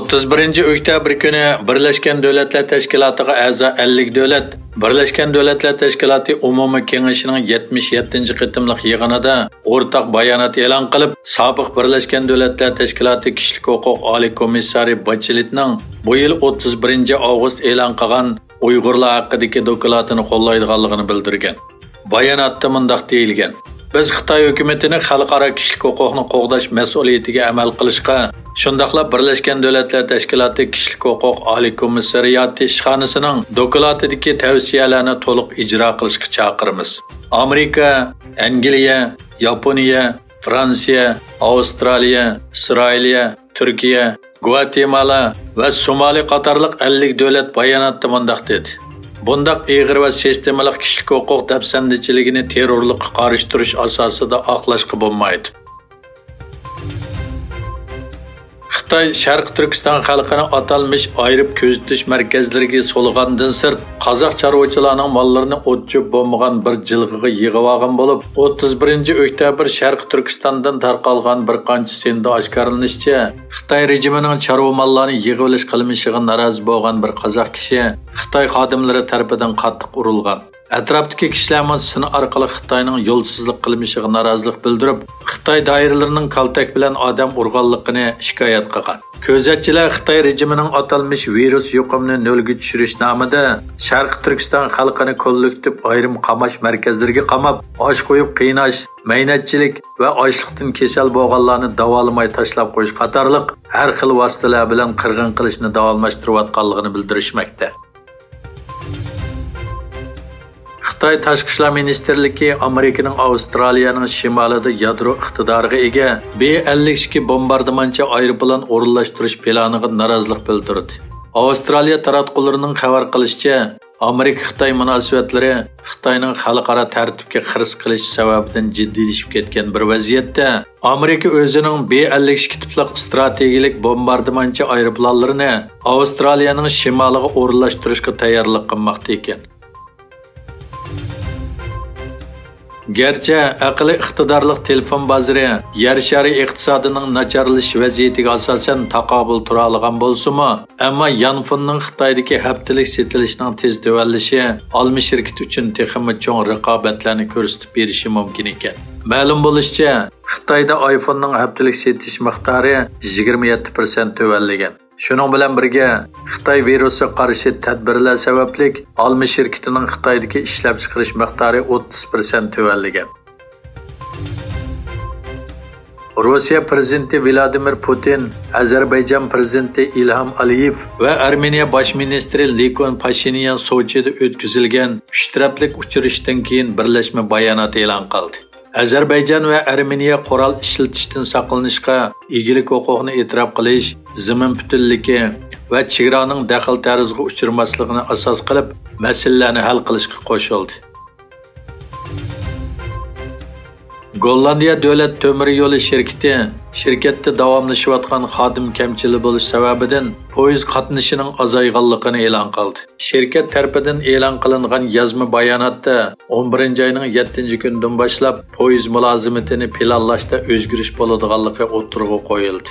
31 oktyabr kuni Birleşken Devletler Teşkilatı'na a'zo 50 davlat Birleşken Devletler Teşkilatı Umumiy Kengashining 77 qitimliq yig'inida o'rtaq bayonot e'lon qilib, sobiq Birleşken Devletler Teşkilatı Kishilik huquq oliy komissari Bacheletning bu yil 31 avgust e'lon qilgan Uyg'urlar haqidagi dokladini qo'llaydiganligini bildirgan. Bayonotda mundaq deyilgan: Biz Xitoy hukumatini xalqaro kishilik huquqni qo'g'dash mas'uliyatiga amal qilishga, shundaqla Birleşken Devletler Teşkilatı Kishilik huquq oliy komissariyati ishxonasining dokladidagi tavsiyalarni to'liq ijro qilishga chaqiramiz. Amerika, Angliya, Yaponiya, Fransiya, Avstraliya, Isroiliya, Turkiya, Guatemala va Somali qatorliq 50 davlat bayonotda mundaq dedi: Bundaq ig'ir va sistemalik kishilik huquq dafsandichiligini terrorlikqa qarshi turish asosida oqlashga bo'lmaydi. Xitoy Sharq Turkiston xalqini atalmış ayırıp közetish markazlariga so'lgandan sirt qozoq chorvachilarning mollarini o'tchib bo'lmagan bir jilg'iga yig'ib olgan bo'lib, 31 oktyabr Sharq Turkistondan tarqalgan bir qancha senda oshkorlanishicha, Xitoy rejimining chorva mollarini yig'ib olish qilmishiga norozi bo'lgan bir qozoq kishi Xitoy xodimlari tomonidan qattiq urilgan. Atrofdagi kishilar sin orqali Xitoyning yo'lsizlik qilmishiga norozilik bildirib, Xitoy doiralarining kaltak bilan odam urganligini shikoyat qilgan. Ko'zatchilar Xitoy rejimining atalmış virus yuqumini nolga tushirish nomida Sharq Turkiston xalqini kollektiv ayrim qamash markazlariga qamab, osh qo'yib qiynash, maynatchilik va ochliqdan kasal bo'lganlarni davolamay tashlab qo'yish qatorliq har xil vositalar bilan qirg'in qilishni davomlashtirayotganligini bildirishmoqda. Xitoy Tashqi ishlar ministerligi Amerikaning Avstraliyaning shimolida yadro iqtidoriga ega B-52 bombardimonchi aeroplan o'rinlashtirish planiga norozilik bildirdi. Avstraliya taratqullarining xabar qilishicha, Amerika-Xitoy munosabatlari Xitoyning xalqaro tartibga xiris qilish sababidan jiddiylashib ketgan bir vaziyatda, Amerika o'zining B-52 tipliq strategik bombardimonchi aeroplanlarini Avstraliyaning shimoliga o'rinlashtirishga tayyorlik qilmoqda ekan. Gerçi aqli iqtidorli telefon bozori yer shari iqtisodining nacharlash vaziyatiga asosan taqobil tura olgan bo'lsa-mu, ammo Yanfonning Xitoydagi haftalik sotilishining tez tuvallishi olmi shirkati uchun texnik cho'ng raqobatlarni ko'rsatib berishi mumkin ekan. Ma'lum bo'lishicha, Xitoyda iPhonening haftalik sotish miqdori 27% tuvallagan. Şunun bilan birga Xitoy virusga qarshi tadbirlar sababli olmi shirkatining Xitoydagi ishlab chiqarish miqdori 30% tuvallagan. Rossiya prezidenti Vladimir Putin, Ozarbayjon prezidenti Ilham Aliyev va Armeniya bosh ministri Nikol Pashinyan Sochida o'tkazilgan uch taraflik uchrashuvdan keyin birlashma bayonot e'lon qildi. Ozarbayjon va Armeniya qurol ishlatishdan saqlanishga, egilik huquqini e'tirof qilish, zamin butunligi va chegaraning daxl tarzga uchirmasligini asos qilib, masalalarni hal qilishga qo'shildi. Gollandiya davlat temir yo'li shirkatda davomlashayotgan xodim kamchiligi bo'lish sababidan poyezd qatnashining azayganligini e'lon qildi. Shirkat tarafidan e'lon qilingan yozma bayonotda 11-oyning 7-kunidan boshlab poyezd mulozimatini planlashda o'zgarish bo'ladiganligi o'tirg'i qo'yildi.